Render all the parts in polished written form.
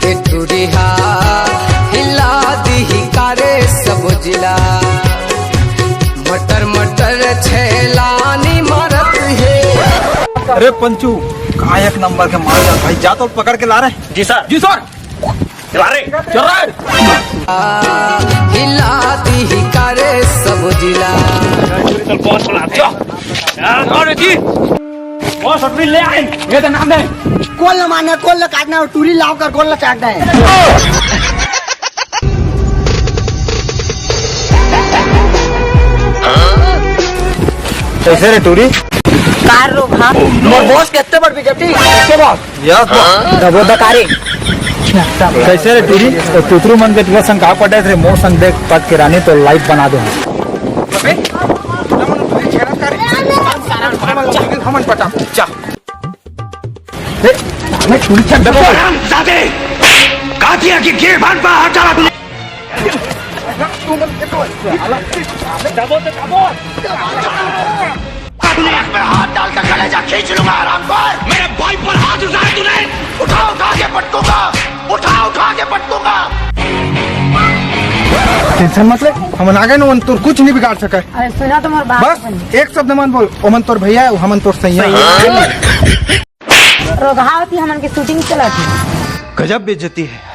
रे टूरिहा हिला दी कारे सब जिला। मटर मटर छेलानी मारत है। अरे पंचू का एक नंबर के माल जा भाई, जा तो पकड़ के ला रहे। जी सर, जी सर, चला रहे चल रहे। हिला दी कारे सब जिला। चल बॉस बुला दे जी, बॉस अपनी ले आए। ये तो नाम है कोल न मारना, कोल न काटना और टूरी लाव कर कोल न चाटना है। कैसे रे टूरी? कार रो हाँ मोर बॉस कितने बड़ बिजटी के बॉस यस दबो दकारे। कैसे रे टूरी? तो तुतरू मन के तुला संग का पड़े रे मोर संग देख पद के रानी तो लाइव बना दो। हमन पटा चा ए मैं टूरी छक दबो जाते कातिया की गे भान पा हटा तूने। दबो तो दबो, मैं हाथ डालकर कलेजा खींच लूंगा आराम पर। मेरे भाई पर हाथ उठाया तूने, उठा के पटकूंगा, उठा के पटकूंगा। टेंशन मत ले, हमन आ गए न, मन तोर कुछ नहीं बिगाड़ सके। अरे सुना तुम्हारी बात, बस एक शब्द मन बोल, ओमन तोर भैया है, हमन तोर सैया है। रोगावती हमन की शूटिंग चला थी। गजब बेइज्जती है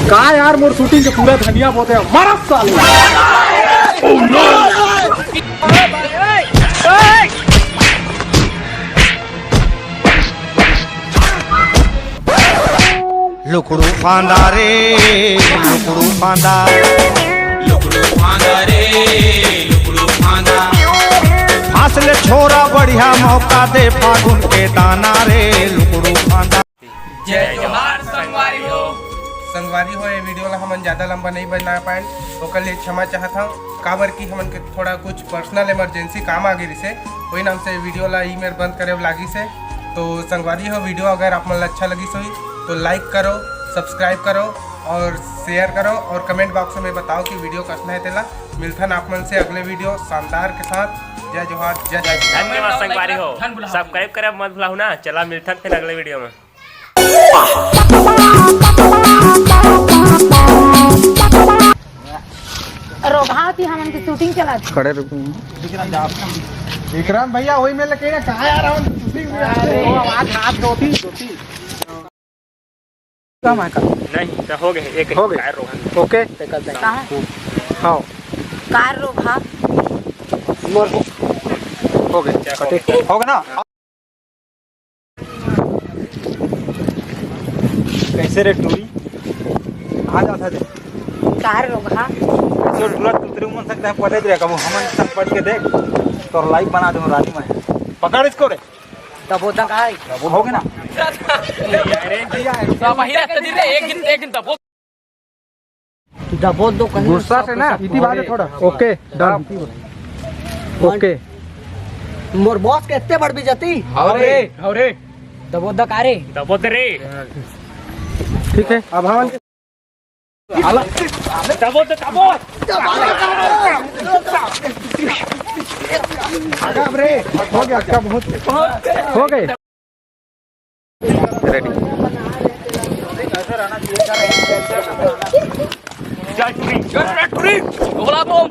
का यार, मोर शूटिंग के पूरा धनिया बोते हैं मारा साले। ओह नो, लुकड़ू फांदा रे लुकड़ू फांदा, लुकड़ू फांदा रे लुकड़ू फांदा। फासले छोरा बढ़िया मौका दे फागुन के दाना रे लुकड़ू फांदा। जय जोहार संगवारी हो। संगवारी हो, ये वीडियो ला हमन ज़्यादा लंबा नहीं बना पाए, ओकर लिए क्षमा चाहता हूँ। काबर की हमन के थोड़ा कुछ पर्सनल इमरजेंसी काम आ गई से, वही नाम से वीडियो ला ईमेल बंद करे लागी से। तो संगवारी हो, वीडियो अगर आप मन अच्छा लगी सोई तो लाइक करो, सब्सक्राइब करो और शेयर करो और कमेंट बॉक्स में बताओ कि वीडियो कसना है तेला। मिलथन आप मन से अगले वीडियो शानदार के साथ। जय जोहार, जय जय। धन्यवाद संगवारी हो, सब्सक्राइब करे मत भूलाओ ना। चला मिलथन फिर अगले वीडियो में। रोगावती हमन की शूटिंग चला थी। खड़े रुको विक्रांत भैया, वही में लगे ना कहाँ आ रहा हूँ शूटिंग में। आवाज हाथ धोती कम है का नहीं तो हो गए, एक हो गए ओके कहाँ हाँ कार रोगा हो गए हो गए ना। कैसे रे टूरी आ जाता थे कार रोगा जो ढूला तुतरे मन सकता है पढ़े रे कबो हमन सब पढ़ के देख तो लाइव बना दूं रानी में। पकड़ इसको रे, दबो दकारे। हो गए ना। दबो दो गुस्सा से ना इतनी बात है थोड़ा। Okay done okay. More boss कितने बड़ बिजती अरे दबो दकारे। दबो रे ठीक है। अब हम दबो तो दबो। रे हो गया क्या, बहुत हो गए रेडी। जय टूरी, जय टूरी, बोला बोल।